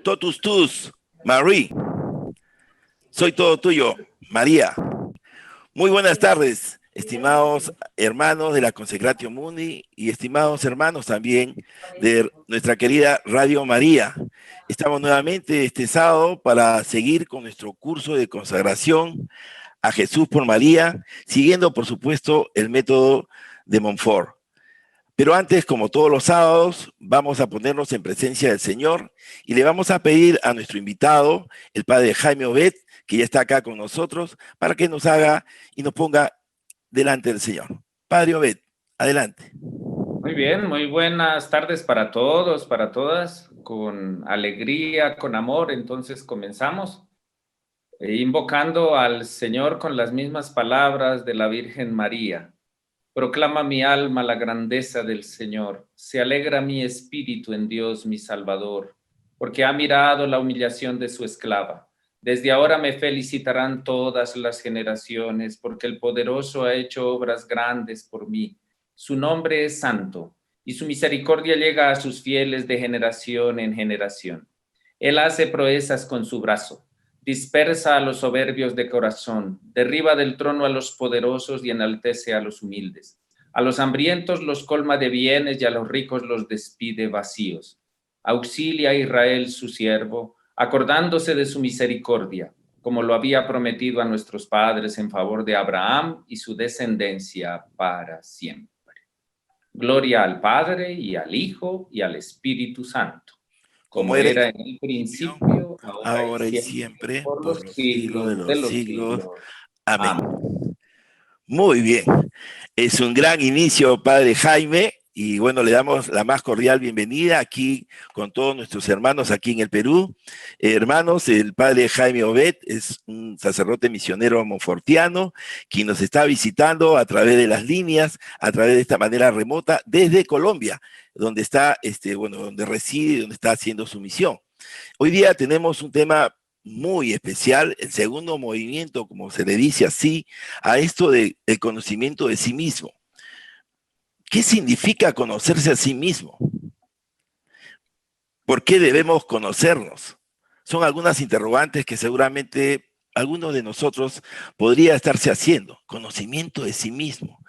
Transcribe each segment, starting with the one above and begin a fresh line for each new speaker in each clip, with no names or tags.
Totus tus, Marie. Soy todo tuyo, María. Muy buenas tardes, estimados hermanos de la Consecratio Mundi y estimados hermanos también de nuestra querida Radio María. Estamos nuevamente este sábado para seguir con nuestro curso de consagración a Jesús por María, siguiendo, por supuesto, el método de Montfort. Pero antes, como todos los sábados, vamos a ponernos en presencia del Señor y le vamos a pedir a nuestro invitado, el padre Jaime Obed, que ya está acá con nosotros, para que nos haga y nos ponga delante del Señor. Padre Obed, adelante.
Muy bien, muy buenas tardes para todos, para todas, con alegría, con amor. Entonces comenzamos invocando al Señor con las mismas palabras de la Virgen María. Proclama mi alma la grandeza del Señor, se alegra mi espíritu en Dios mi Salvador, porque ha mirado la humillación de su esclava. Desde ahora me felicitarán todas las generaciones, porque el poderoso ha hecho obras grandes por mí. Su nombre es santo, y su misericordia llega a sus fieles de generación en generación. Él hace proezas con su brazo. Dispersa a los soberbios de corazón, derriba del trono a los poderosos y enaltece a los humildes. A los hambrientos los colma de bienes y a los ricos los despide vacíos. Auxilia a Israel su siervo, acordándose de su misericordia, como lo había prometido a nuestros padres en favor de Abraham y su descendencia para siempre. Gloria al Padre y al Hijo y al Espíritu Santo, como era en el principio,
ahora y siempre,
por los
siglos de
siglos de
los
los
siglos.
siglos.
Amén.
Amén.
Muy bien. Es un gran inicio, Padre Jaime, y bueno, le damos la más cordial bienvenida aquí con todos nuestros hermanos aquí en el Perú. Hermanos, el Padre Jaime Obed es un sacerdote misionero monfortiano, quien nos está visitando a través de las líneas, a través de esta manera remota, desde Colombia, donde está, donde reside, donde está haciendo su misión. Hoy día tenemos un tema muy especial, el segundo movimiento, como se le dice así, a esto del conocimiento de sí mismo. ¿Qué significa conocerse a sí mismo? ¿Por qué debemos conocernos? Son algunas interrogantes que seguramente alguno de nosotros podría estarse haciendo. Conocimiento de sí mismo.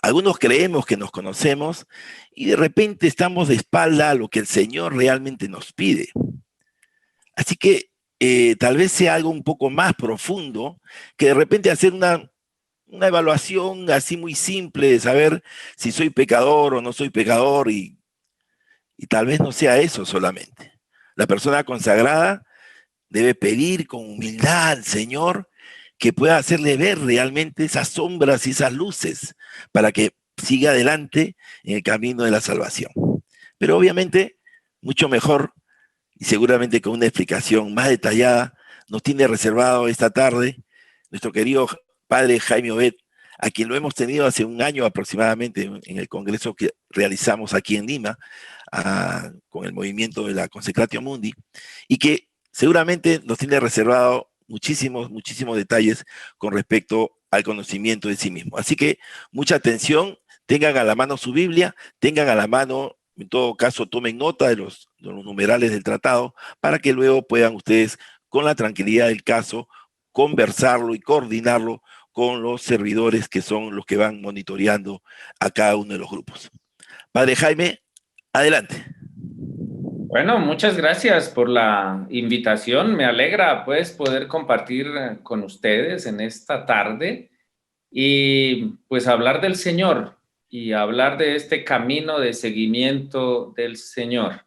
Algunos creemos que nos conocemos y de repente estamos de espalda a lo que el Señor realmente nos pide. Así que tal vez sea algo un poco más profundo que de repente hacer una evaluación así muy simple de saber si soy pecador o no soy pecador y tal vez no sea eso solamente. La persona consagrada debe pedir con humildad al Señor que pueda hacerle ver realmente esas sombras y esas luces para que siga adelante en el camino de la salvación. Pero obviamente, mucho mejor y seguramente con una explicación más detallada, nos tiene reservado esta tarde nuestro querido padre Jaime Obed, a quien lo hemos tenido hace un año aproximadamente en el congreso que realizamos aquí en Lima, con el movimiento de la Consecratio Mundi, y que seguramente nos tiene reservado muchísimos detalles con respecto al conocimiento de sí mismo. Así que mucha atención, tengan a la mano su Biblia, tengan a la mano, en todo caso, tomen nota de los numerales del tratado para que luego puedan ustedes, con la tranquilidad del caso, conversarlo y coordinarlo con los servidores que son los que van monitoreando a cada uno de los grupos. Padre Jaime, adelante.
Bueno, muchas gracias por la invitación. Me alegra pues poder compartir con ustedes en esta tarde y pues hablar del Señor y hablar de este camino de seguimiento del Señor.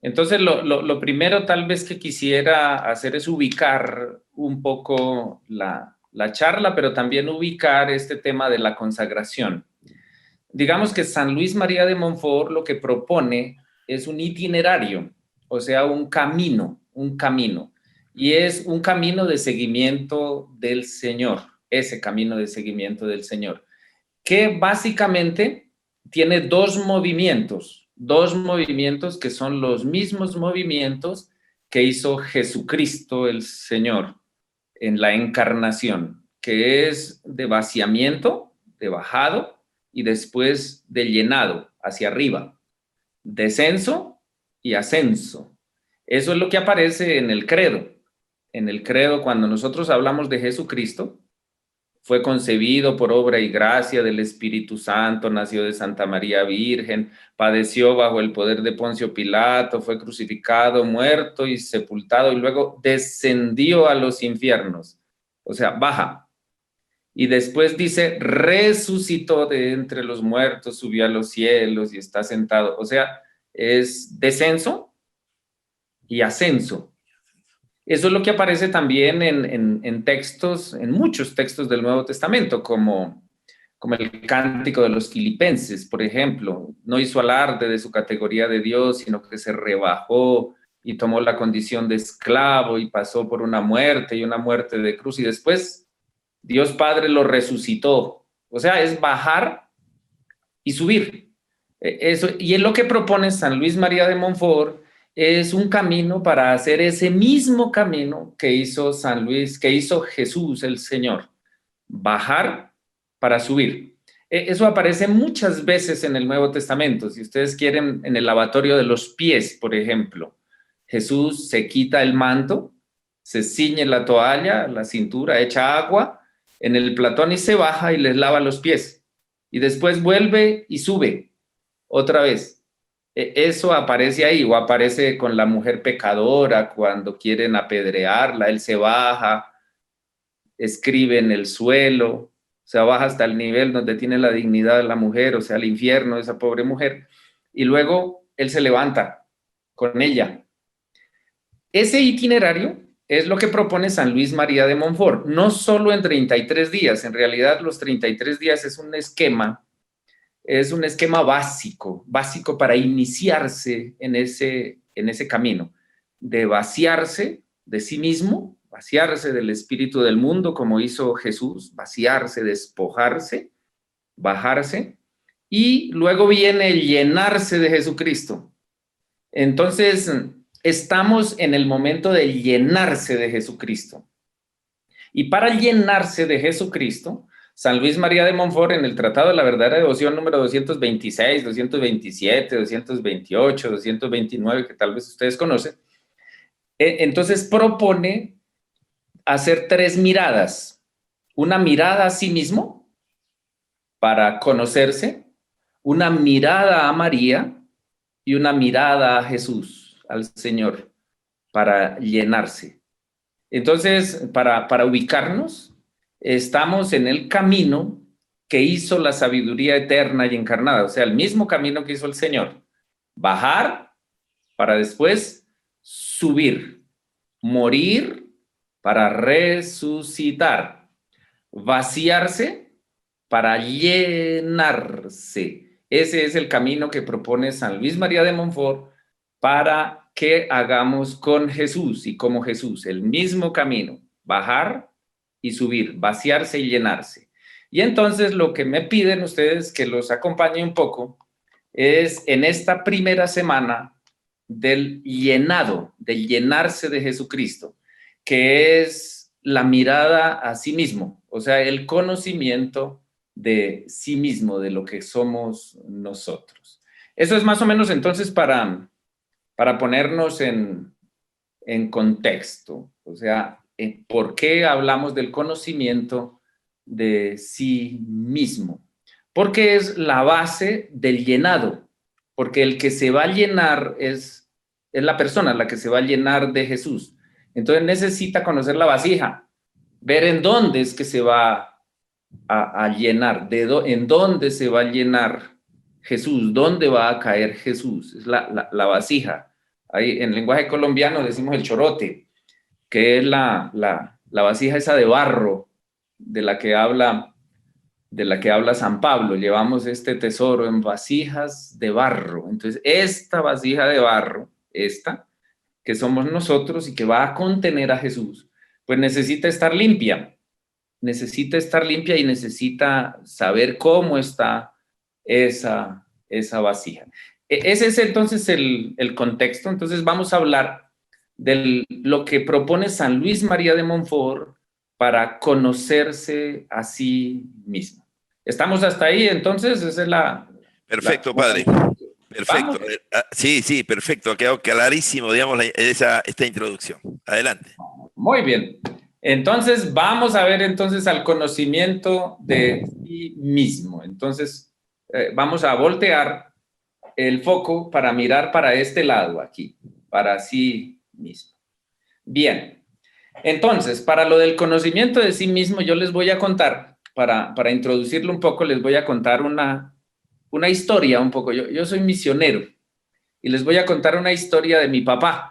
Entonces, lo primero tal vez que quisiera hacer es ubicar un poco la charla, pero también ubicar este tema de la consagración. Digamos que San Luis María de Montfort lo que propone es un itinerario, o sea, un camino, y es un camino de seguimiento del Señor, ese camino de seguimiento del Señor, que básicamente tiene dos movimientos que son los mismos movimientos que hizo Jesucristo el Señor en la encarnación, que es de vaciamiento, de bajado, y después de llenado hacia arriba, descenso y ascenso. Eso es lo que aparece en el credo. En el credo, cuando nosotros hablamos de Jesucristo, fue concebido por obra y gracia del Espíritu Santo, nació de Santa María Virgen, padeció bajo el poder de Poncio Pilato, fue crucificado, muerto y sepultado, y luego descendió a los infiernos. O sea, baja. Y después dice, resucitó de entre los muertos, subió a los cielos y está sentado. O sea, es descenso y ascenso. Eso es lo que aparece también en textos, en muchos textos del Nuevo Testamento, como el Cántico de los Filipenses, por ejemplo. No hizo alarde de su categoría de Dios, sino que se rebajó y tomó la condición de esclavo y pasó por una muerte y una muerte de cruz. Y después Dios Padre lo resucitó. O sea, es bajar y subir. Eso, y es lo que propone San Luis María de Montfort, es un camino para hacer ese mismo camino que hizo San Luis, que hizo Jesús el Señor, bajar para subir. Eso aparece muchas veces en el Nuevo Testamento. Si ustedes quieren, en el lavatorio de los pies, por ejemplo, Jesús se quita el manto, se ciñe la toalla, la cintura, echa agua en el platón y se baja y les lava los pies. Y después vuelve y sube otra vez. Eso aparece ahí, o aparece con la mujer pecadora cuando quieren apedrearla, él se baja, escribe en el suelo, o sea, baja hasta el nivel donde tiene la dignidad de la mujer, o sea, el infierno de esa pobre mujer, y luego él se levanta con ella. Ese itinerario es lo que propone San Luis María de Montfort, no solo en 33 días, en realidad los 33 días es un esquema básico para iniciarse en ese camino, de vaciarse de sí mismo, vaciarse del espíritu del mundo, como hizo Jesús, vaciarse, despojarse, bajarse, y luego viene el llenarse de Jesucristo. Entonces, estamos en el momento de llenarse de Jesucristo. Y para llenarse de Jesucristo, San Luis María de Montfort, en el Tratado de la Verdadera Devoción número 226, 227, 228, 229, que tal vez ustedes conocen, entonces propone hacer 3 miradas. Una mirada a sí mismo para conocerse, una mirada a María y una mirada a Jesús, al Señor, para llenarse. Entonces, para ubicarnos, estamos en el camino que hizo la sabiduría eterna y encarnada, o sea, el mismo camino que hizo el Señor. Bajar para después subir, morir para resucitar, vaciarse para llenarse. Ese es el camino que propone San Luis María de Montfort para que hagamos con Jesús y como Jesús, el mismo camino, bajar y subir, vaciarse y llenarse. Y entonces lo que me piden ustedes que los acompañe un poco es en esta primera semana del llenado, del llenarse de Jesucristo, que es la mirada a sí mismo, o sea, el conocimiento de sí mismo, de lo que somos nosotros. Eso es más o menos entonces para ponernos en contexto, o sea, ¿por qué hablamos del conocimiento de sí mismo? Porque es la base del llenado, porque el que se va a llenar es la persona, la que se va a llenar de Jesús. Entonces necesita conocer la vasija, ver en dónde es que se va a llenar, en dónde se va a llenar Jesús, dónde va a caer Jesús, es la vasija. Ahí, en lenguaje colombiano decimos el chorote, que es la vasija esa de barro de la que habla San Pablo. Llevamos este tesoro en vasijas de barro. Entonces, esta vasija de barro, esta, que somos nosotros y que va a contener a Jesús, pues necesita estar limpia y necesita saber cómo está esa vasija. Ese es entonces el contexto. Entonces vamos a hablar de lo que propone San Luis María de Montfort para conocerse a sí mismo. ¿Estamos hasta ahí? Entonces, esa es
Perfecto, padre. Perfecto.
¿Vamos?
Sí, sí, perfecto. Ha quedado clarísimo, digamos, esta introducción. Adelante.
Muy bien. Entonces, vamos a ver entonces al conocimiento de sí mismo. Entonces, vamos a voltear el foco para mirar para este lado aquí, para sí mismo. Bien. Entonces, para lo del conocimiento de sí mismo, yo les voy a contar, para introducirlo un poco, les voy a contar una historia un poco. Yo soy misionero y les voy a contar una historia de mi papá.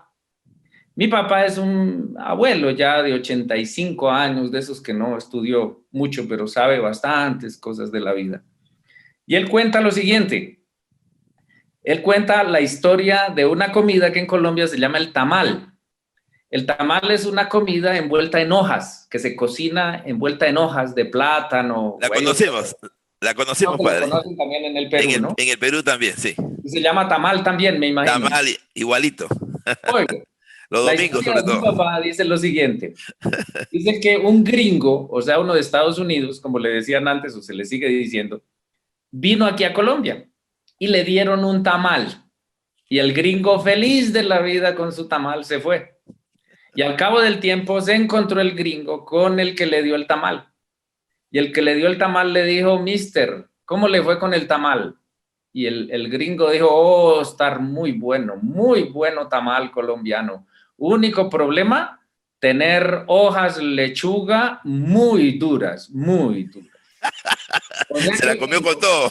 Mi papá es un abuelo ya de 85 años, de esos que no estudió mucho, pero sabe bastantes cosas de la vida. Y él cuenta lo siguiente. Él cuenta la historia de una comida que en Colombia se llama el tamal. El tamal es una comida envuelta en hojas, que se cocina envuelta en hojas de plátano.
La
O hay otras.
conocemos, la
Creo
conocemos,
que lo
padre.
conocen también en el
En
Perú,
el,
¿no?
en el Perú también, sí.
Y se llama tamal también, me imagino.
Tamal igualito.
Oiga,
Los
la
domingos,
historia
sobre
de mi
todo.
papá dice lo siguiente. Dice que un gringo, o sea, uno de Estados Unidos, como le decían antes o se le sigue diciendo, vino aquí a Colombia y le dieron un tamal. Y el gringo feliz de la vida con su tamal se fue. Y al cabo del tiempo se encontró el gringo con el que le dio el tamal. Y el que le dio el tamal le dijo, Mister, ¿cómo le fue con el tamal? Y el gringo dijo, oh, estar muy bueno tamal colombiano. Único problema, tener hojas lechuga muy duras, muy duras. O sea
Se
que
la
el
comió con
gringo
todo.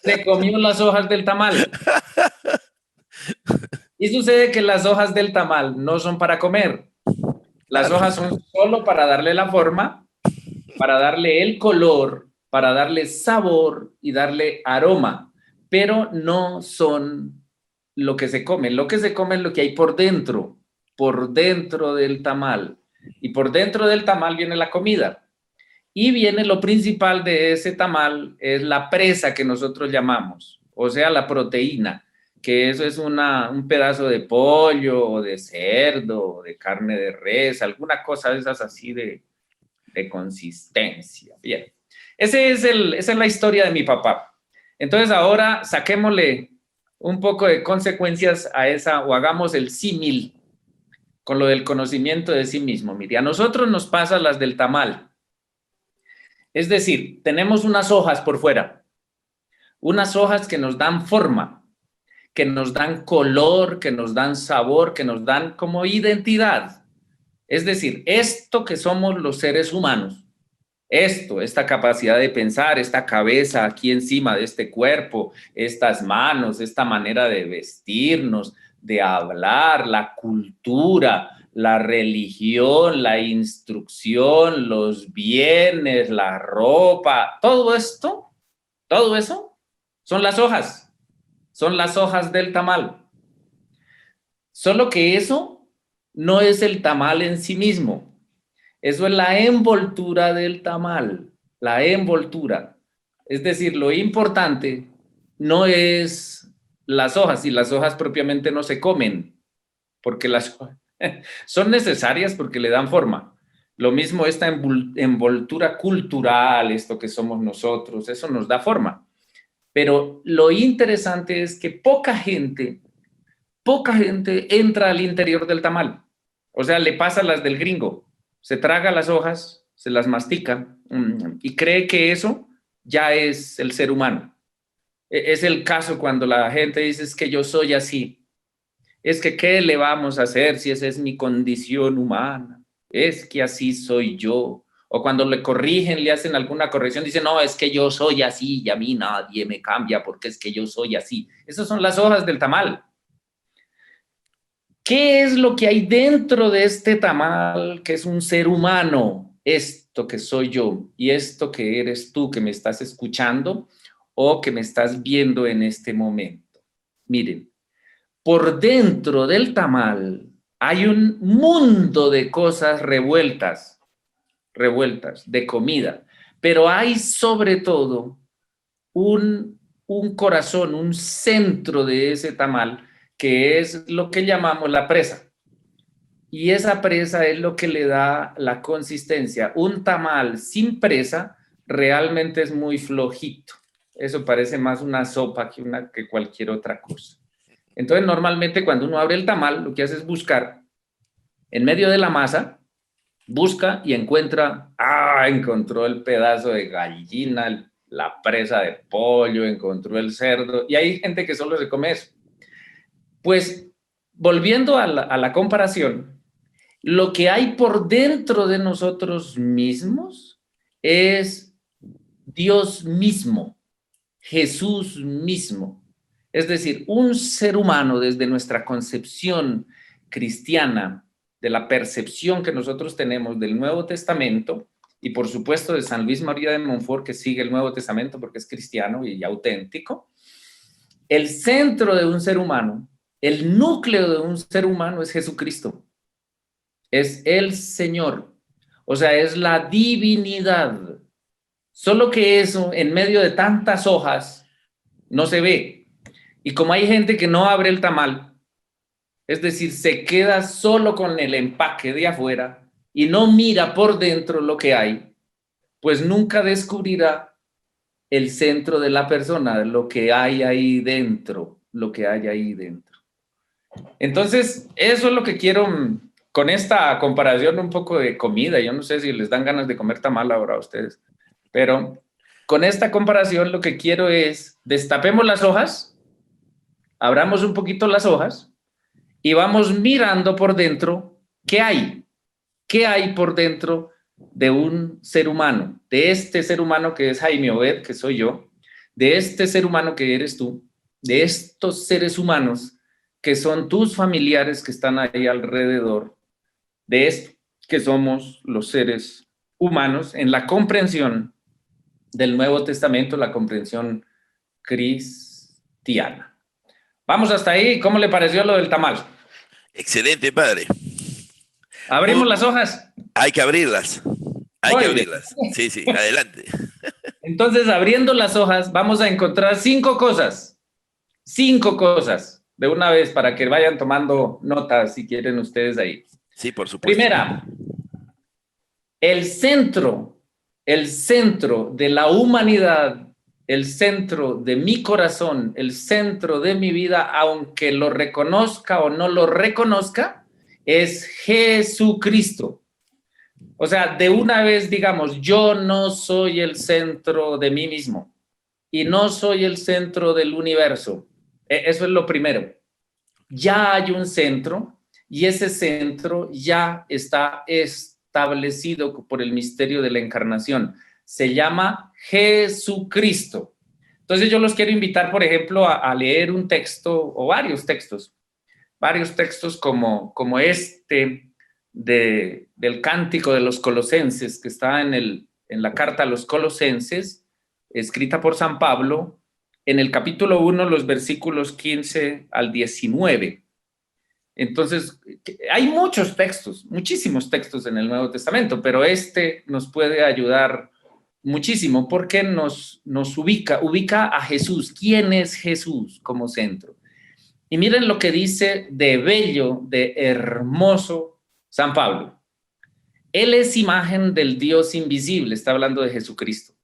se comió las hojas del tamal. Y sucede que las hojas del tamal no son para comer. Las
Claro.
hojas son solo para darle la forma, para darle el color, para darle sabor y darle aroma, pero no son lo que se come. Lo que se come es lo que hay por dentro del tamal. Y por dentro del tamal viene la comida. Y viene lo principal de ese tamal, es la presa que nosotros llamamos, o sea, la proteína, que eso es un pedazo de pollo o de cerdo o de carne de res, alguna cosa de esas así de consistencia. Bien, esa es la historia de mi papá. Entonces ahora saquémosle un poco de consecuencias a esa, o hagamos el símil con lo del conocimiento de sí mismo. Mire, a nosotros nos pasa las del tamal. Es decir, tenemos unas hojas por fuera, unas hojas que nos dan forma, que nos dan color, que nos dan sabor, que nos dan como identidad. Es decir, esto que somos los seres humanos, esta capacidad de pensar, esta cabeza aquí encima de este cuerpo, estas manos, esta manera de vestirnos, de hablar, la cultura, la religión, la instrucción, los bienes, la ropa, todo eso son las hojas del tamal. Solo que eso no es el tamal en sí mismo. Eso es la envoltura del tamal, la envoltura. Es decir, lo importante no es las hojas, y las hojas propiamente no se comen, porque las son necesarias porque le dan forma. Lo mismo esta envoltura cultural, esto que somos nosotros, eso nos da forma. Pero lo interesante es que poca gente entra al interior del tamal. O sea, le pasa las del gringo. Se traga las hojas, se las mastica y cree que eso ya es el ser humano. Es el caso cuando la gente dice es que yo soy así. Es que ¿qué le vamos a hacer si esa es mi condición humana? Es que así soy yo. O cuando le corrigen, le hacen alguna corrección, dicen, no, es que yo soy así y a mí nadie me cambia porque es que yo soy así. Esas son las hojas del tamal. ¿Qué es lo que hay dentro de este tamal que es un ser humano? Esto que soy yo y esto que eres tú que me estás escuchando o que me estás viendo en este momento. Miren, por dentro del tamal hay un mundo de cosas revueltas de comida, pero hay sobre todo un corazón, un centro de ese tamal que es lo que llamamos la presa. Y esa presa es lo que le da la consistencia. Un tamal sin presa realmente es muy flojito. Eso parece más una sopa que cualquier otra cosa. Entonces, normalmente cuando uno abre el tamal, lo que hace es buscar en medio de la masa, busca y encuentra, encontró el pedazo de gallina, la presa de pollo, encontró el cerdo, y hay gente que solo se come eso. Pues, volviendo a la comparación, lo que hay por dentro de nosotros mismos es Dios mismo, Jesús mismo. Es decir, un ser humano desde nuestra concepción cristiana, de la percepción que nosotros tenemos del Nuevo Testamento, y por supuesto de San Luis María de Montfort, que sigue el Nuevo Testamento porque es cristiano y auténtico, el centro de un ser humano, el núcleo de un ser humano es Jesucristo, es el Señor, o sea, es la divinidad. Solo que eso, en medio de tantas hojas, no se ve. Y como hay gente que no abre el tamal, es decir, se queda solo con el empaque de afuera y no mira por dentro lo que hay, pues nunca descubrirá el centro de la persona, lo que hay ahí dentro, lo que hay ahí dentro. Entonces, eso es lo que quiero con esta comparación un poco de comida. Yo no sé si les dan ganas de comer tamal ahora a ustedes, pero con esta comparación lo que quiero es destapemos las hojas, abramos un poquito las hojas y vamos mirando por dentro qué hay por dentro de un ser humano, de este ser humano que es Jaime Obed, que soy yo, de este ser humano que eres tú, de estos seres humanos que son tus familiares que están ahí alrededor, de esto que somos los seres humanos en la comprensión del Nuevo Testamento, la comprensión cristiana. Vamos hasta ahí. ¿Cómo le pareció lo del tamal?
Excelente, padre.
Abrimos las hojas.
Hay que abrirlas. Hay
Muy
que
bien.
abrirlas. Sí, sí, adelante.
Entonces, abriendo las hojas, vamos a encontrar 5 cosas. 5 cosas de una vez para que vayan tomando notas si quieren ustedes ahí.
Sí, por supuesto.
Primera, el centro de la humanidad, el centro de mi corazón, el centro de mi vida, aunque lo reconozca o no lo reconozca, es Jesucristo. O sea, de una vez digamos, yo no soy el centro de mí mismo y no soy el centro del universo. Eso es lo primero. Ya hay un centro y ese centro ya está establecido por el misterio de la encarnación. Se llama Jesucristo. Entonces yo los quiero invitar, por ejemplo, a leer un texto o varios textos como este del Cántico de los Colosenses, que está en la carta a los Colosenses, escrita por San Pablo, en el capítulo 1, los versículos 15 al 19. Entonces, hay muchos textos, muchísimos textos en el Nuevo Testamento, pero este nos puede ayudar muchísimo porque nos ubica a Jesús. ¿Quién es Jesús como centro? Y miren lo que dice de bello, de hermoso San Pablo. Él es imagen del Dios invisible, está hablando de Jesucristo,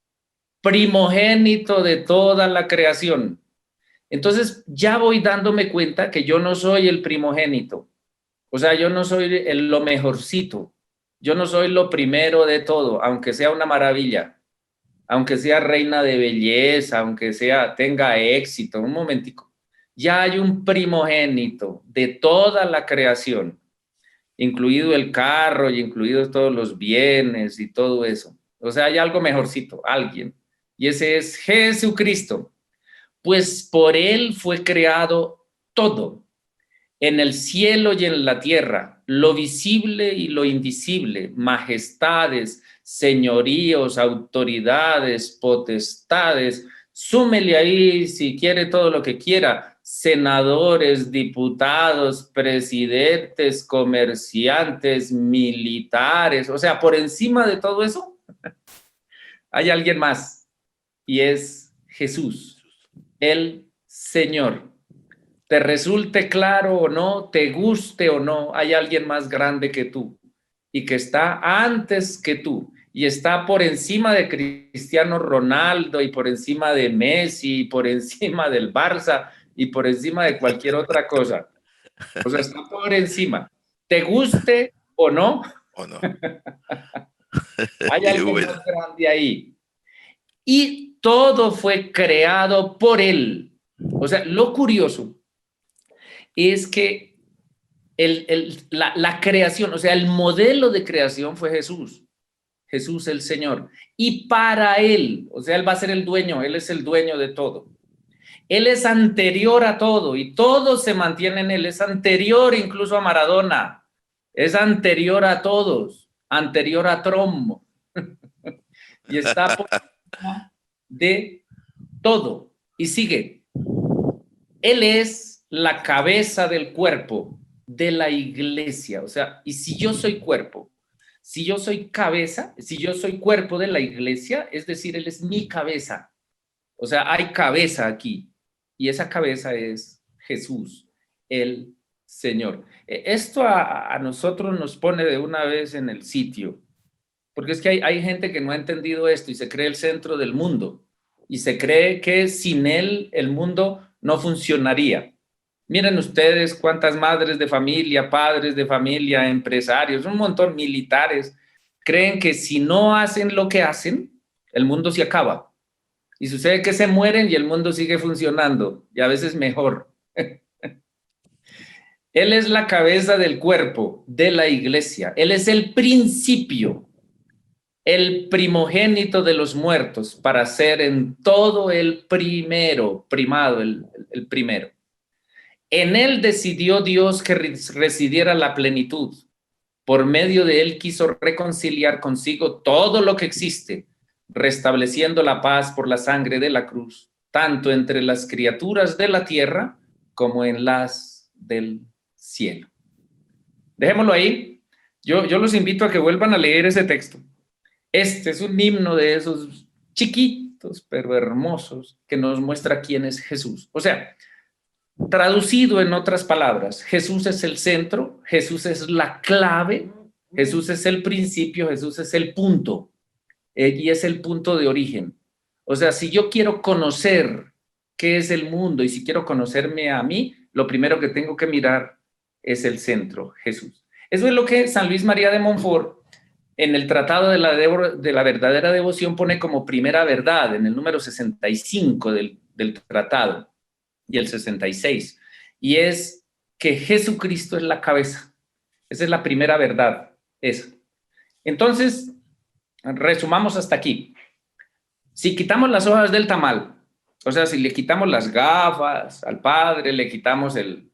primogénito de toda la creación. Entonces ya voy dándome cuenta que yo no soy el primogénito, o sea, yo no soy lo mejorcito, yo no soy lo primero de todo, aunque sea una maravilla, aunque sea reina de belleza, aunque tenga éxito, un momentico. Ya hay un primogénito de toda la creación, incluido el carro y incluidos todos los bienes y todo eso. O sea, hay algo mejorcito, alguien, y ese es Jesucristo. Pues por él fue creado todo, en el cielo y en la tierra, lo visible y lo invisible, majestades, señoríos, autoridades, potestades, súmele ahí si quiere todo lo que quiera, senadores, diputados, presidentes, comerciantes, militares, o sea, por encima de todo eso, hay alguien más, y es Jesús, el Señor. Te resulte claro o no, te guste o no, hay alguien más grande que tú y que está antes que tú y está por encima de Cristiano Ronaldo y por encima de Messi y por encima del Barça y por encima de cualquier otra cosa. O sea, está por encima. Te guste o no,
¿O no?
hay
Qué
alguien
bueno.
más grande ahí. Y todo fue creado por él. O sea, lo curioso es que la creación, o sea, el modelo de creación fue Jesús. Jesús el Señor. Y para él, o sea, él va a ser el dueño, él es el dueño de todo. Él es anterior a todo y todo se mantiene en él. Es anterior incluso a Maradona. Es anterior a todos, anterior a Trump. Y está por encima de todo. Y sigue. Él es la cabeza del cuerpo de la iglesia. O sea, y si yo soy cuerpo, si yo soy cabeza, si yo soy cuerpo de la iglesia, es decir, él es mi cabeza. O sea, hay cabeza aquí. Y esa cabeza es Jesús, el Señor. Esto a nosotros nos pone de una vez en el sitio. Porque es que hay gente que no ha entendido esto y se cree el centro del mundo. Y se cree que sin él el mundo no funcionaría. Miren ustedes cuántas madres de familia, padres de familia, empresarios, un montón militares, creen que si no hacen lo que hacen, el mundo se acaba. Y sucede que se mueren y el mundo sigue funcionando, y a veces mejor. Él es la cabeza del cuerpo de la iglesia. Él es el principio, el primogénito de los muertos, para ser en todo el primero, primado, el primero. En él decidió Dios que residiera la plenitud. Por medio de él quiso reconciliar consigo todo lo que existe, restableciendo la paz por la sangre de la cruz, tanto entre las criaturas de la tierra como en las del cielo. Dejémoslo ahí. Yo los invito a que vuelvan a leer ese texto. Este es un himno de esos chiquitos, pero hermosos, que nos muestra quién es Jesús. O sea, traducido en otras palabras, Jesús es el centro, Jesús es la clave, Jesús es el principio, Jesús es el punto, y es el punto de origen. O sea, si yo quiero conocer qué es el mundo y si quiero conocerme a mí, lo primero que tengo que mirar es el centro, Jesús. Eso es lo que San Luis María de Montfort en el Tratado de la Verdadera Devoción pone como primera verdad, en el número 65 del tratado y el 66, y es que Jesucristo es la cabeza. Esa es la primera verdad. Esa. Entonces, resumamos hasta aquí. Si quitamos las hojas del tamal, o sea, si le quitamos las gafas al padre, le quitamos el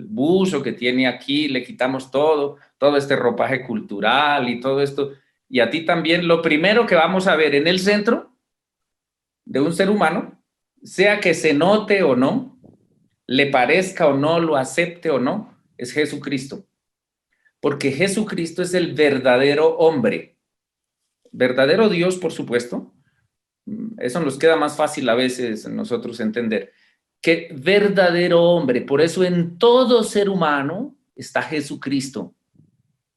buzo que tiene aquí, le quitamos todo este ropaje cultural y todo esto, y a ti también, lo primero que vamos a ver en el centro de un ser humano, sea que se note o no, le parezca o no, lo acepte o no, es Jesucristo. Porque Jesucristo es el verdadero hombre. Verdadero Dios, por supuesto. Eso nos queda más fácil a veces nosotros entender. Que verdadero hombre. Por eso en todo ser humano está Jesucristo.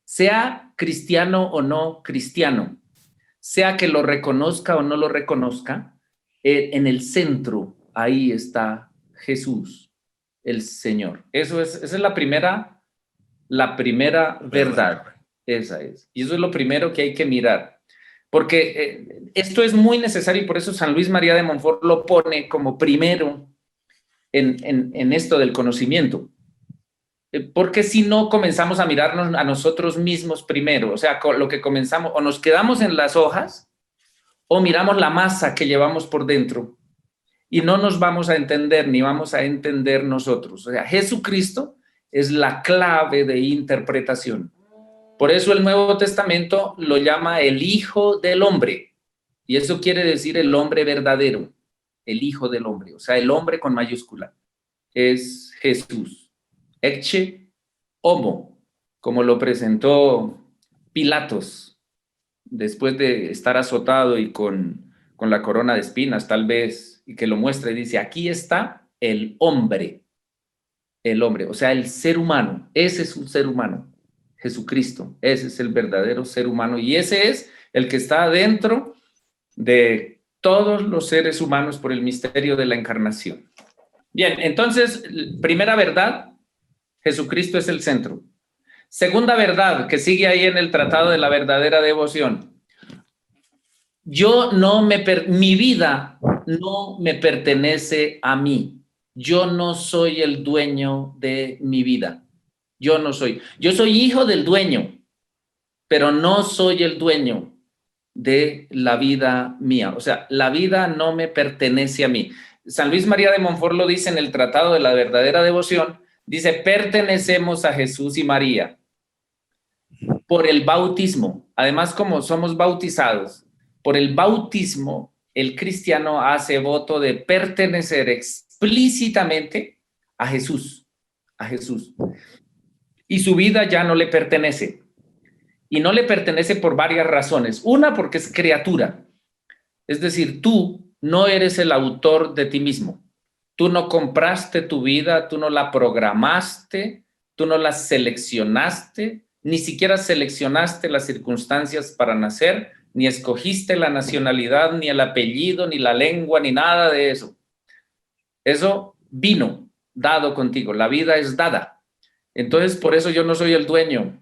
Sea cristiano o no cristiano. Sea que lo reconozca o no lo reconozca, en el centro, ahí está Jesús, el Señor. Esa es la primera verdad. Esa es. Y eso es lo primero que hay que mirar. Porque esto es muy necesario y por eso San Luis María de Montfort lo pone como primero en esto del conocimiento. Porque si no comenzamos a mirarnos a nosotros mismos primero, o sea, lo que comenzamos, o nos quedamos en las hojas, o miramos la masa que llevamos por dentro y no nos vamos a entender ni vamos a entender nosotros. O sea, Jesucristo es la clave de interpretación. Por eso el Nuevo Testamento lo llama el Hijo del Hombre. Y eso quiere decir el hombre verdadero, el Hijo del Hombre. O sea, el hombre con mayúscula es Jesús. Ecce homo, como lo presentó Pilatos, después de estar azotado y con la corona de espinas, tal vez, y que lo muestra y dice, aquí está el hombre, o sea, el ser humano, ese es un ser humano, Jesucristo. Ese es el verdadero ser humano y ese es el que está dentro de todos los seres humanos por el misterio de la encarnación. Bien, entonces, primera verdad, Jesucristo es el centro. Segunda verdad, que sigue ahí en el Tratado de la Verdadera Devoción. Mi vida no me pertenece a mí. Yo no soy el dueño de mi vida. Yo no soy. Yo soy hijo del dueño, pero no soy el dueño de la vida mía. O sea, la vida no me pertenece a mí. San Luis María de Montfort lo dice en el Tratado de la Verdadera Devoción. Dice, pertenecemos a Jesús y María por el bautismo. Además, como somos bautizados, por el bautismo, el cristiano hace voto de pertenecer explícitamente a Jesús, a Jesús. Y su vida ya no le pertenece. Y no le pertenece por varias razones. Una, porque es criatura. Es decir, tú no eres el autor de ti mismo. Tú no compraste tu vida, tú no la programaste, tú no la seleccionaste, ni siquiera seleccionaste las circunstancias para nacer, ni escogiste la nacionalidad, ni el apellido, ni la lengua, ni nada de eso. Eso vino dado contigo, la vida es dada. Entonces, por eso yo no soy el dueño.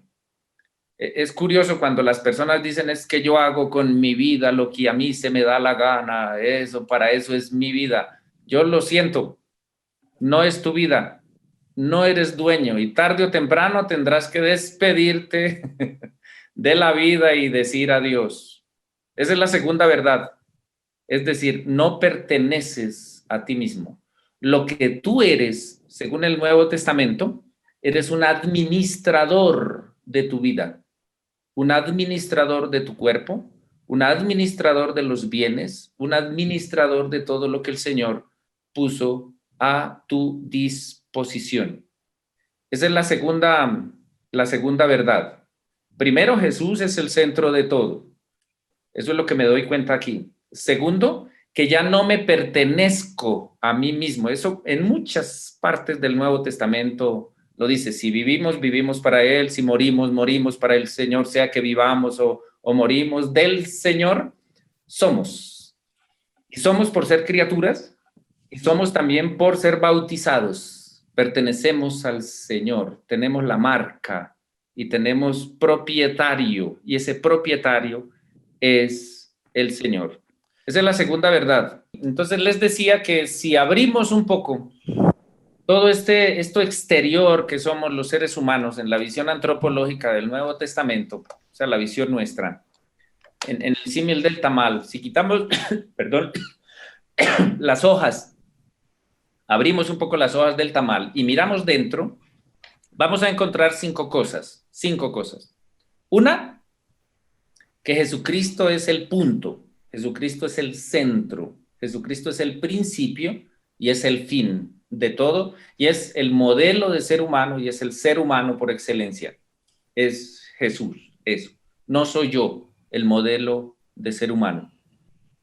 Es curioso cuando las personas dicen es que yo hago con mi vida lo que a mí se me da la gana, eso, para eso es mi vida. Yo lo siento, no es tu vida, no eres dueño y tarde o temprano tendrás que despedirte de la vida y decir adiós. Esa es la segunda verdad. Es decir, no perteneces a ti mismo. Lo que tú eres, según el Nuevo Testamento, eres un administrador de tu vida, un administrador de tu cuerpo, un administrador de los bienes, un administrador de todo lo que el Señor puso a tu disposición. Esa es la segunda verdad. Primero, Jesús es el centro de todo. Eso es lo que me doy cuenta aquí. Segundo, que ya no me pertenezco a mí mismo. Eso en muchas partes del Nuevo Testamento lo dice. Si vivimos, vivimos para Él. Si morimos, morimos para el Señor. Sea que vivamos o morimos del Señor, somos. Y somos por ser criaturas y somos también por ser bautizados. Pertenecemos al Señor. Tenemos la marca y tenemos propietario. Y ese propietario es el Señor. Esa es la segunda verdad. Entonces les decía que si abrimos un poco todo esto exterior que somos los seres humanos en la visión antropológica del Nuevo Testamento, o sea, la visión nuestra, en el símil del tamal, si quitamos, perdón, las hojas, abrimos un poco las hojas del tamal y miramos dentro, vamos a encontrar cinco cosas. Una, que Jesucristo es el punto, Jesucristo es el centro, Jesucristo es el principio y es el fin de todo y es el modelo de ser humano y es el ser humano por excelencia. Es Jesús, eso. No soy yo el modelo de ser humano,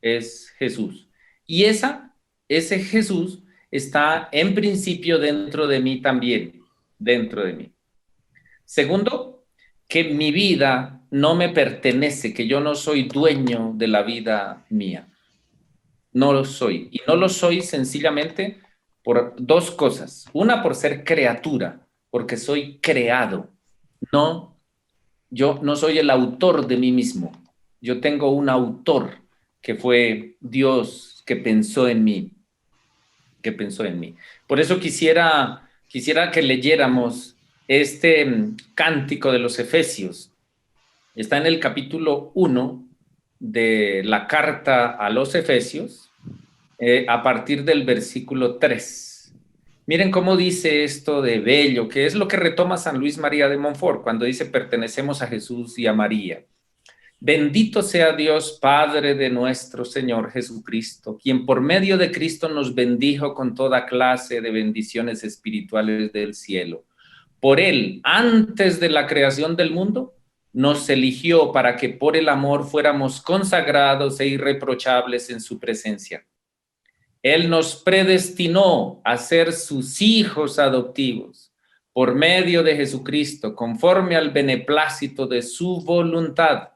es Jesús. Y ese Jesús está en principio dentro de mí también, dentro de mí. Segundo, que mi vida no me pertenece, que yo no soy dueño de la vida mía. No lo soy. Y no lo soy sencillamente por dos cosas. Una, por ser criatura, porque soy creado. No, yo no soy el autor de mí mismo. Yo tengo un autor que fue Dios que pensó en mí. Por eso quisiera que leyéramos este cántico de los Efesios. Está en el capítulo 1 de la carta a los Efesios, a partir del versículo 3. Miren cómo dice esto de bello, que es lo que retoma San Luis María de Montfort cuando dice pertenecemos a Jesús y a María. Bendito sea Dios, Padre de nuestro Señor Jesucristo, quien por medio de Cristo nos bendijo con toda clase de bendiciones espirituales del cielo. Por Él, antes de la creación del mundo, nos eligió para que por el amor fuéramos consagrados e irreprochables en su presencia. Él nos predestinó a ser sus hijos adoptivos por medio de Jesucristo, conforme al beneplácito de su voluntad,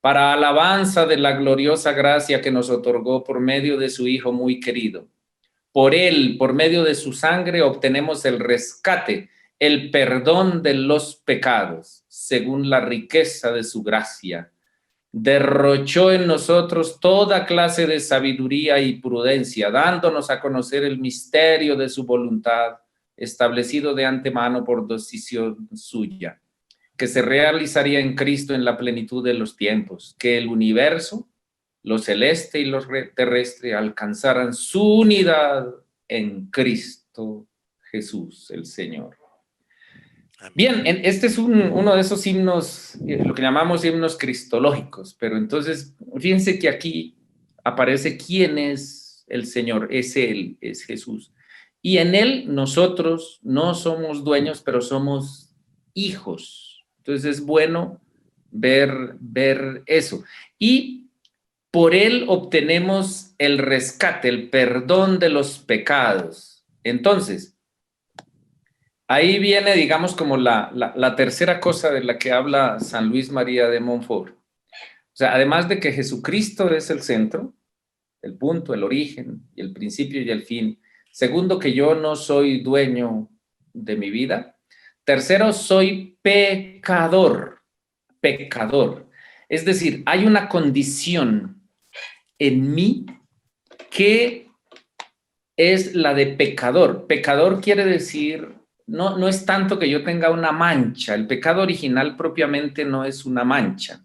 para alabanza de la gloriosa gracia que nos otorgó por medio de su Hijo muy querido. Por él, por medio de su sangre, obtenemos el rescate, el perdón de los pecados, según la riqueza de su gracia. Derrochó en nosotros toda clase de sabiduría y prudencia, dándonos a conocer el misterio de su voluntad, establecido de antemano por decisión suya, que se realizaría en Cristo en la plenitud de los tiempos, que el universo, lo celeste y lo terrestre, alcanzaran su unidad en Cristo Jesús, el Señor. Bien, este es uno de esos himnos, lo que llamamos himnos cristológicos, pero entonces, fíjense que aquí aparece quién es el Señor, es Él, es Jesús. Y en Él nosotros no somos dueños, pero somos hijos. Entonces es bueno ver eso. Y por Él obtenemos el rescate, el perdón de los pecados. Entonces, ahí viene, digamos, como la tercera cosa de la que habla San Luis María de Montfort. O sea, además de que Jesucristo es el centro, el punto, el origen, y el principio y el fin. Segundo, que yo no soy dueño de mi vida. Tercero, soy pecador, pecador. Es decir, hay una condición en mí que es la de pecador. Pecador quiere decir, no es tanto que yo tenga una mancha. El pecado original propiamente no es una mancha.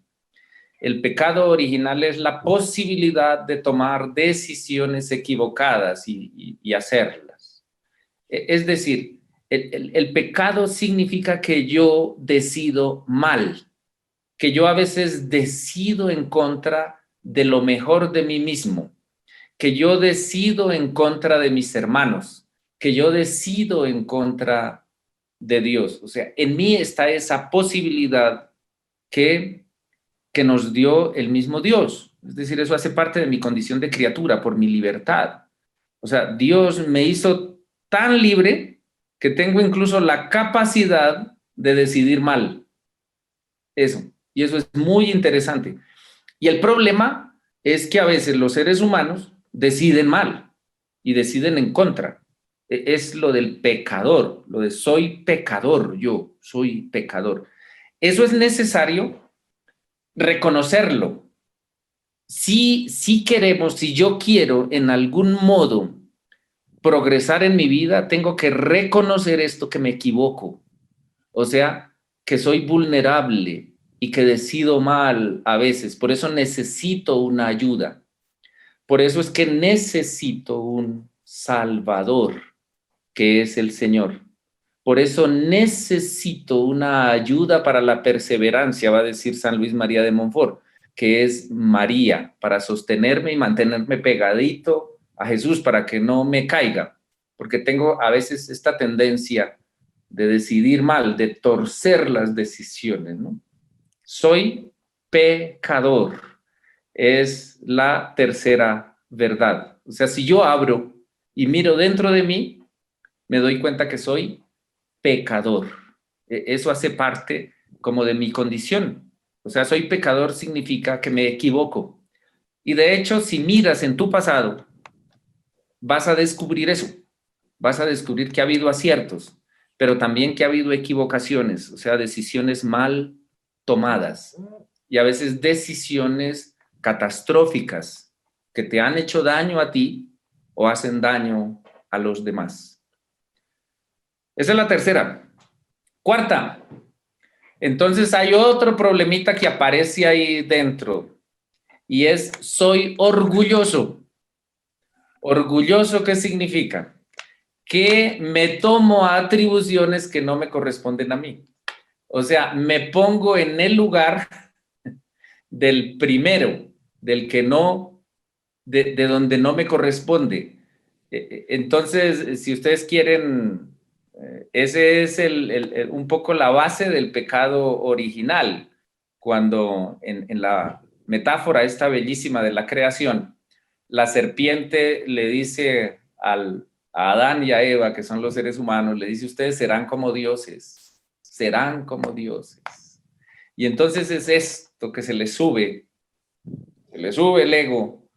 El pecado original es la posibilidad de tomar decisiones equivocadas y hacerlas. Es decir, el pecado significa que yo decido mal, que yo a veces decido en contra de lo mejor de mí mismo, que yo decido en contra de mis hermanos, que yo decido en contra de Dios. O sea, en mí está esa posibilidad que nos dio el mismo Dios. Es decir, eso hace parte de mi condición de criatura, por mi libertad. O sea, Dios me hizo tan libre que tengo incluso la capacidad de decidir mal. Eso. Y eso es muy interesante. Y el problema es que a veces los seres humanos deciden mal y deciden en contra. Es lo del pecador, lo de soy pecador, yo soy pecador. Eso es necesario reconocerlo. Si queremos, si yo quiero en algún modo progresar en mi vida, tengo que reconocer esto, que me equivoco. O sea, que soy vulnerable y que decido mal a veces. Por eso necesito una ayuda. Por eso es que necesito un Salvador, que es el Señor. Por eso necesito una ayuda para la perseverancia, va a decir San Luis María de Montfort, que es María, para sostenerme y mantenerme pegadito a Jesús para que no me caiga, porque tengo a veces esta tendencia de decidir mal, de torcer las decisiones, ¿no? Soy pecador, es la tercera verdad. O sea, si yo abro y miro dentro de mí, me doy cuenta que soy pecador. Eso hace parte como de mi condición. O sea, soy pecador significa que me equivoco. Y de hecho, si miras en tu pasado, vas a descubrir eso. Vas a descubrir que ha habido aciertos, pero también que ha habido equivocaciones, o sea, decisiones mal tomadas y a veces decisiones catastróficas que te han hecho daño a ti o hacen daño a los demás. Esa es la tercera. Cuarta, entonces hay otro problemita que aparece ahí dentro y es soy orgulloso. ¿Orgulloso qué significa? Que me tomo atribuciones que no me corresponden a mí. O sea, me pongo en el lugar del primero, del que no, de donde no me corresponde. Entonces, si ustedes quieren, ese es un poco la base del pecado original, cuando en la metáfora esta bellísima de la creación, la serpiente le dice a Adán y a Eva, que son los seres humanos, le dice, ustedes serán como dioses, serán como dioses. Y entonces es esto que se le sube el ego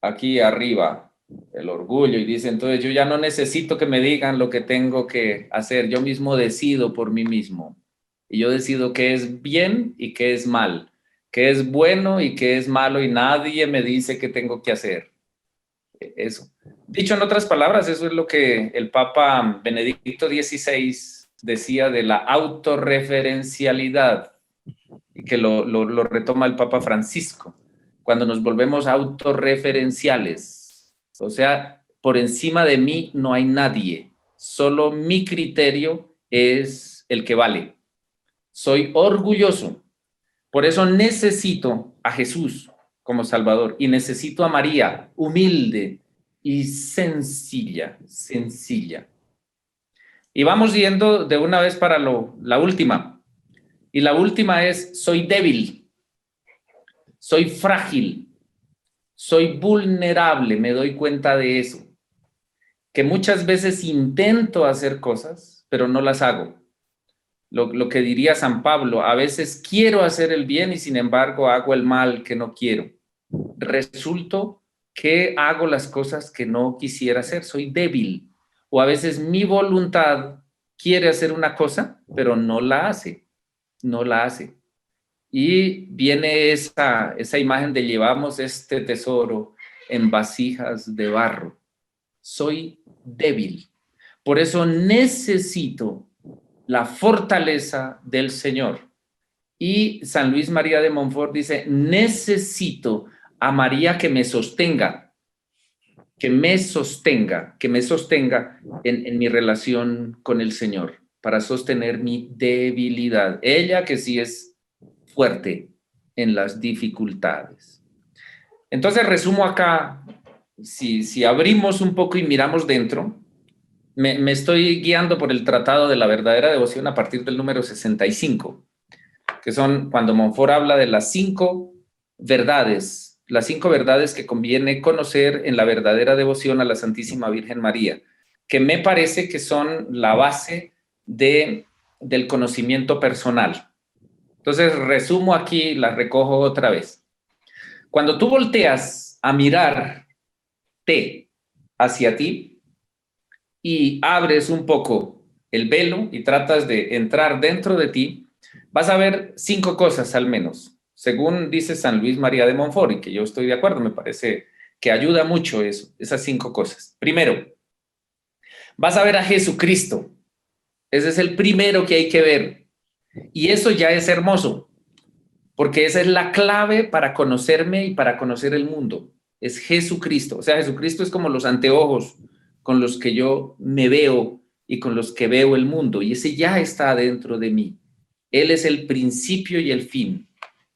aquí arriba, el orgullo, y dice, entonces yo ya no necesito que me digan lo que tengo que hacer, yo mismo decido por mí mismo. Y yo decido qué es bien y qué es mal, qué es bueno y qué es malo, y nadie me dice qué tengo que hacer. Eso. Dicho en otras palabras, eso es lo que el Papa Benedicto XVI decía de la autorreferencialidad, y que lo retoma el Papa Francisco, cuando nos volvemos autorreferenciales. O sea, por encima de mí no hay nadie, solo mi criterio es el que vale. Soy orgulloso, por eso necesito a Jesús como Salvador y necesito a María, humilde y sencilla. Y vamos yendo de una vez para la última. Y la última es, soy débil, soy frágil, soy vulnerable, me doy cuenta de eso. Que muchas veces intento hacer cosas, pero no las hago. Lo que diría San Pablo, a veces quiero hacer el bien y sin embargo hago el mal que no quiero. Resulto que hago las cosas que no quisiera hacer, soy débil. O a veces mi voluntad quiere hacer una cosa, pero no la hace. Y viene esa imagen de llevamos este tesoro en vasijas de barro. Soy débil. Por eso necesito la fortaleza del Señor. Y San Luis María de Montfort dice, necesito a María que me sostenga en mi relación con el Señor, para sostener mi debilidad. Ella que sí es fuerte en las dificultades. Entonces resumo acá, si abrimos un poco y miramos dentro, me estoy guiando por el Tratado de la Verdadera Devoción a partir del número 65, que son cuando Montfort habla de las 5 verdades que conviene conocer en la verdadera devoción a la Santísima Virgen María, que me parece que son la base del conocimiento personal. Entonces resumo aquí, las recojo otra vez. Cuando tú volteas a mirarte hacia ti, y abres un poco el velo y tratas de entrar dentro de ti, vas a ver 5 cosas al menos, según dice San Luis María de Montfort, y que yo estoy de acuerdo, me parece que ayuda mucho eso, esas 5 cosas. Primero, vas a ver a Jesucristo. Ese es el primero que hay que ver. Y eso ya es hermoso, porque esa es la clave para conocerme y para conocer el mundo. Es Jesucristo. O sea, Jesucristo es como los anteojos con los que yo me veo y con los que veo el mundo, y ese ya está dentro de mí. Él es el principio y el fin.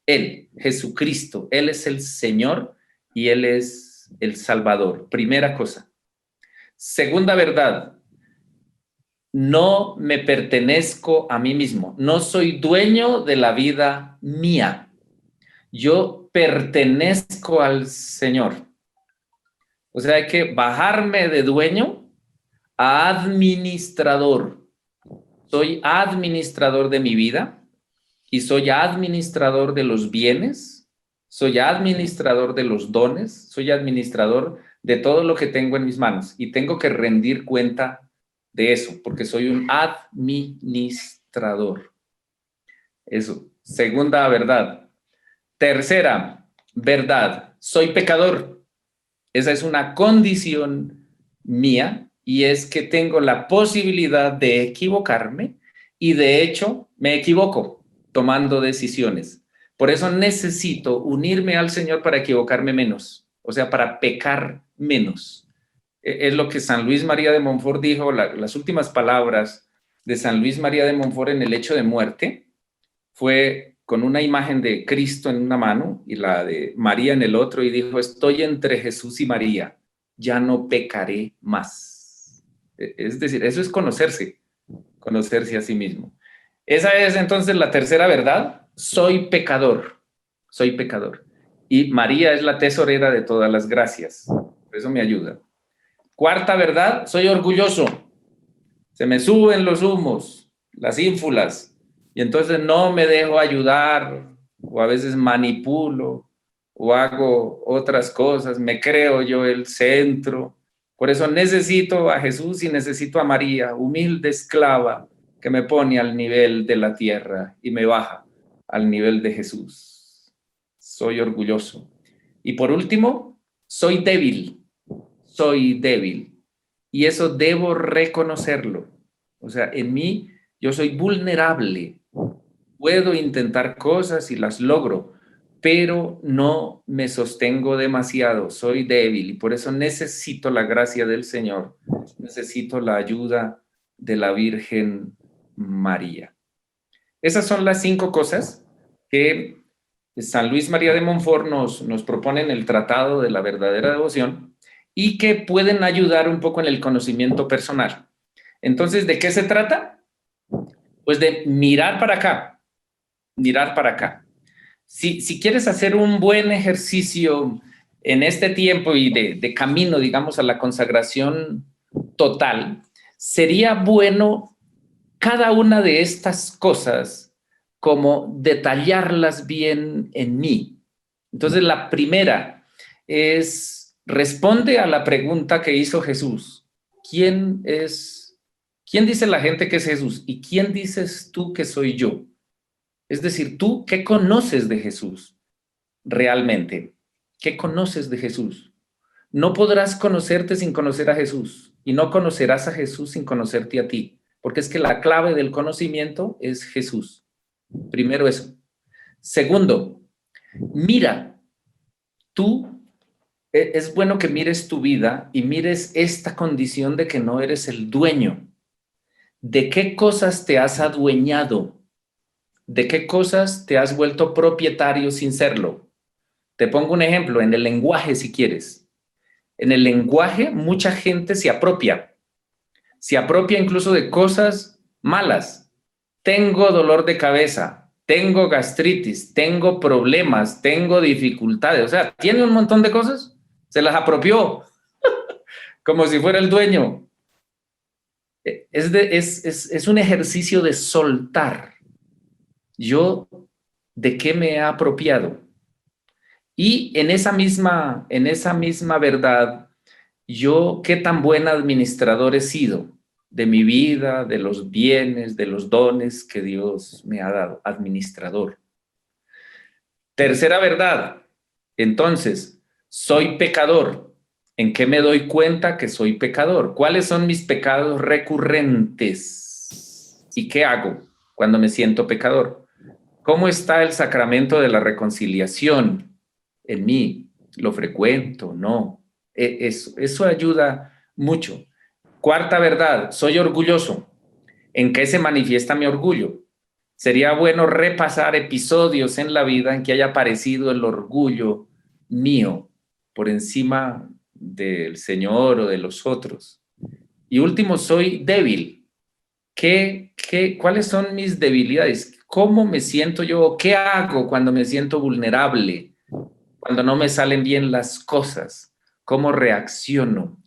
Él, Jesucristo, Él es el Señor y Él es el Salvador. Primera cosa. Segunda verdad, no me pertenezco a mí mismo. No soy dueño de la vida mía. Yo pertenezco al Señor. O sea, hay que bajarme de dueño a administrador. Soy administrador de mi vida y soy administrador de los bienes, soy administrador de los dones, soy administrador de todo lo que tengo en mis manos y tengo que rendir cuenta de eso porque soy un administrador. Eso. Segunda verdad. Tercera verdad. Soy pecador. Esa es una condición mía y es que tengo la posibilidad de equivocarme y de hecho me equivoco tomando decisiones. Por eso necesito unirme al Señor para equivocarme menos, o sea, para pecar menos. Es lo que San Luis María de Montfort dijo, las últimas palabras de San Luis María de Montfort en el lecho de muerte fue con una imagen de Cristo en una mano y la de María en el otro, y dijo, estoy entre Jesús y María, ya no pecaré más. Es decir, eso es conocerse a sí mismo. Esa es entonces la tercera verdad, soy pecador. Y María es la tesorera de todas las gracias, por eso me ayuda. Cuarta verdad, soy orgulloso. Se me suben los humos, las ínfulas, y entonces no me dejo ayudar, o a veces manipulo, o hago otras cosas, me creo yo el centro. Por eso necesito a Jesús y necesito a María, humilde esclava, que me pone al nivel de la tierra y me baja al nivel de Jesús. Soy orgulloso. Y por último, soy débil. Soy débil. Y eso debo reconocerlo. O sea, en mí yo soy vulnerable. Puedo intentar cosas y las logro, pero no me sostengo demasiado. Soy débil y por eso necesito la gracia del Señor. Necesito la ayuda de la Virgen María. Esas son las 5 cosas que San Luis María de Montfort nos propone en el Tratado de la Verdadera Devoción y que pueden ayudar un poco en el conocimiento personal. Entonces, ¿de qué se trata? Pues de mirar para acá, mirar para acá. Si quieres hacer un buen ejercicio en este tiempo y de camino, digamos, a la consagración total, sería bueno cada una de estas cosas como detallarlas bien en mí. Entonces, la primera es, responde a la pregunta que hizo Jesús. ¿Quién dice la gente que es Jesús? ¿Y quién dices tú que soy yo? Es decir, tú, ¿qué conoces de Jesús realmente? ¿Qué conoces de Jesús? No podrás conocerte sin conocer a Jesús y no conocerás a Jesús sin conocerte a ti, porque es que la clave del conocimiento es Jesús. Primero eso. Segundo, mira, tú, es bueno que mires tu vida y mires esta condición de que no eres el dueño. ¿De qué cosas te has adueñado? ¿De qué cosas te has vuelto propietario sin serlo? Te pongo un ejemplo, en el lenguaje si quieres. En el lenguaje mucha gente se apropia incluso de cosas malas. Tengo dolor de cabeza, tengo gastritis, tengo problemas, tengo dificultades. O sea, tiene un montón de cosas, se las apropió como si fuera el dueño. Es un ejercicio de soltar. Yo, ¿de qué me he apropiado? Y en esa misma verdad, yo, ¿qué tan buen administrador he sido de mi vida, de los bienes, de los dones que Dios me ha dado? Administrador. Tercera verdad, entonces, soy pecador. ¿En qué me doy cuenta que soy pecador? ¿Cuáles son mis pecados recurrentes? ¿Y qué hago cuando me siento pecador? ¿Cómo está el sacramento de la reconciliación en mí? ¿Lo frecuento? ¿No? Eso ayuda mucho. Cuarta verdad, soy orgulloso. ¿En qué se manifiesta mi orgullo? Sería bueno repasar episodios en la vida en que haya aparecido el orgullo mío por encima del Señor o de los otros. Y último, soy débil. ¿Cuáles son mis debilidades? ¿Cómo me siento yo? ¿Qué hago cuando me siento vulnerable? Cuando no me salen bien las cosas. ¿Cómo reacciono?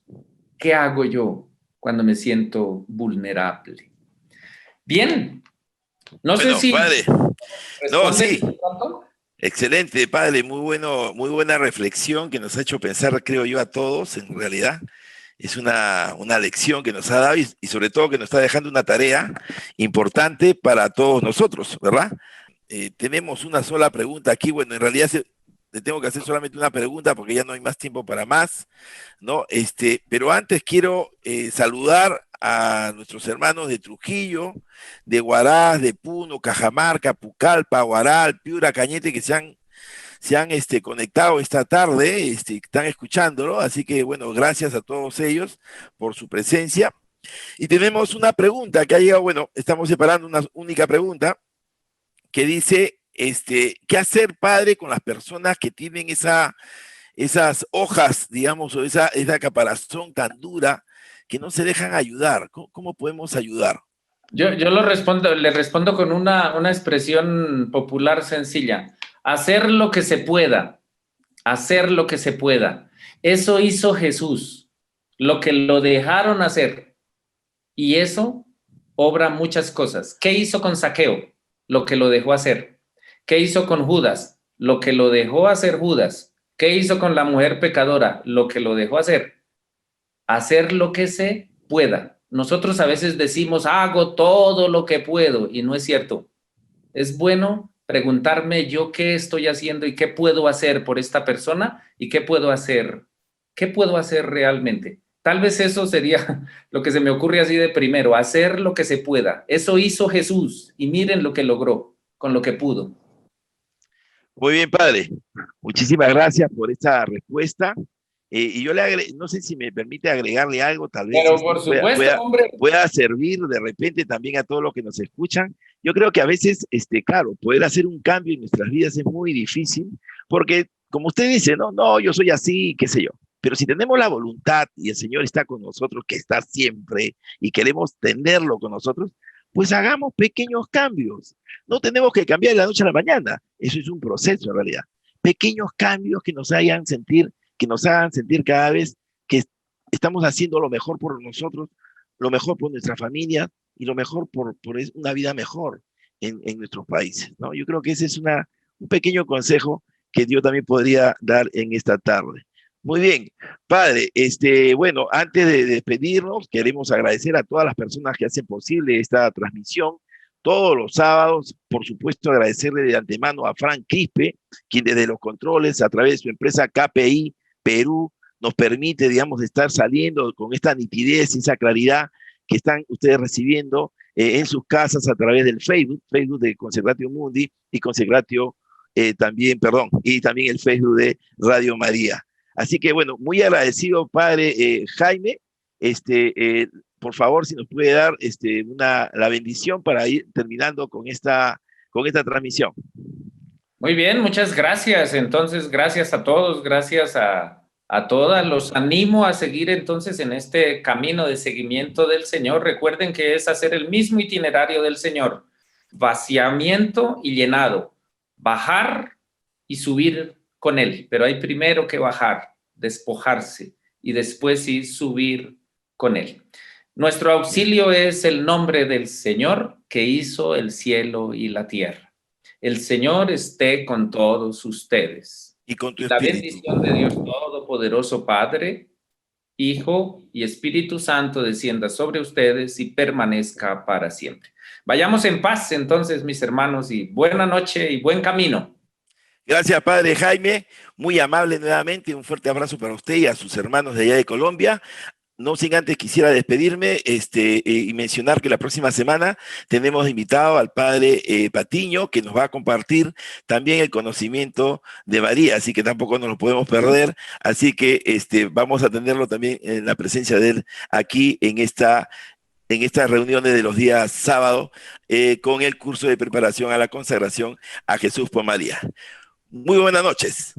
¿Qué hago yo cuando me siento vulnerable? Bien. No sé si
padre, no, sí,
pronto.
excelente, padre, muy bueno, muy buena reflexión que nos ha hecho pensar, creo yo, a todos, en realidad. Es una lección que nos ha dado y sobre todo que nos está dejando una tarea importante para todos nosotros, ¿verdad? Tenemos una sola pregunta aquí. Bueno, en realidad le tengo que hacer solamente una pregunta porque ya no hay más tiempo para más, ¿no? Pero antes quiero saludar a nuestros hermanos de Trujillo, de Huaraz, de Puno, Cajamarca, Pucallpa, Huaral, Piura, Cañete, que se han conectado esta tarde, están escuchándolo, así que bueno, gracias a todos ellos por su presencia. Y tenemos una pregunta que ha llegado, bueno, estamos separando una única pregunta que dice, ¿qué hacer, padre, con las personas que tienen esas hojas, digamos, o esa caparazón tan dura que no se dejan ayudar? ¿Cómo podemos ayudar?
Yo le respondo con una expresión popular sencilla. Hacer lo que se pueda. Hacer lo que se pueda. Eso hizo Jesús. lo que lo dejaron hacer. Y eso obra muchas cosas. ¿Qué hizo con Zaqueo? Lo que lo dejó hacer. ¿Qué hizo con Judas? Lo que lo dejó hacer Judas. ¿Qué hizo con la mujer pecadora? Lo que lo dejó hacer. Hacer lo que se pueda. Nosotros a veces decimos, hago todo lo que puedo, y no es cierto. Es bueno preguntarme yo qué estoy haciendo y qué puedo hacer por esta persona y qué puedo hacer realmente. Tal vez eso sería lo que se me ocurre así de primero, hacer lo que se pueda. Eso hizo Jesús y miren lo que logró con lo que pudo.
Muy bien, padre. Muchísimas gracias por esta respuesta. Y yo no sé si me permite agregarle algo, tal vez
Pero por supuesto, hombre.
pueda servir de repente también a todos los que nos escuchan. Yo creo que a veces, claro, poder hacer un cambio en nuestras vidas es muy difícil, porque como usted dice, no, no, yo soy así, qué sé yo. Pero si tenemos la voluntad y el Señor está con nosotros, que está siempre, y queremos tenerlo con nosotros, pues hagamos pequeños cambios. No tenemos que cambiar de la noche a la mañana. Eso es un proceso en realidad. Pequeños cambios que nos hagan sentir cada vez que estamos haciendo lo mejor por nosotros, lo mejor por nuestra familia y lo mejor por una vida mejor en nuestros países, ¿no? Yo creo que ese es un pequeño consejo que yo también podría dar en esta tarde. Muy bien, padre, bueno, antes de despedirnos, queremos agradecer a todas las personas que hacen posible esta transmisión todos los sábados. Por supuesto, agradecerle de antemano a Frank Quispe, quien desde los controles, a través de su empresa KPI Perú, nos permite, digamos, estar saliendo con esta nitidez y esa claridad que están ustedes recibiendo en sus casas a través del Facebook de Consecratio Mundi y Consecratio también, perdón, y también el Facebook de Radio María. Así que, bueno, muy agradecido, padre Jaime. Por favor, si nos puede dar la bendición para ir terminando con esta transmisión.
Muy bien, muchas gracias. Entonces, gracias a todos, gracias a todas. Los animo a seguir entonces en este camino de seguimiento del Señor. Recuerden que es hacer el mismo itinerario del Señor. Vaciamiento y llenado. Bajar y subir con Él. Pero hay primero que bajar, despojarse y después sí subir con Él. Nuestro auxilio es el nombre del Señor que hizo el cielo y la tierra. El Señor esté con todos ustedes.
Y con tu
La
espíritu.
bendición de Dios Todopoderoso, Padre, Hijo y Espíritu Santo descienda sobre ustedes y permanezca para siempre. Vayamos en paz entonces, mis hermanos, y buena noche y buen camino.
Gracias, padre Jaime. Muy amable nuevamente. Un fuerte abrazo para usted y a sus hermanos de allá de Colombia. No sin antes quisiera despedirme y mencionar que la próxima semana tenemos invitado al padre Patiño, que nos va a compartir también el conocimiento de María, así que tampoco nos lo podemos perder. Así que vamos a tenerlo también en la presencia de él aquí en estas reuniones de los días sábado con el curso de preparación a la consagración a Jesús por María. Muy buenas noches.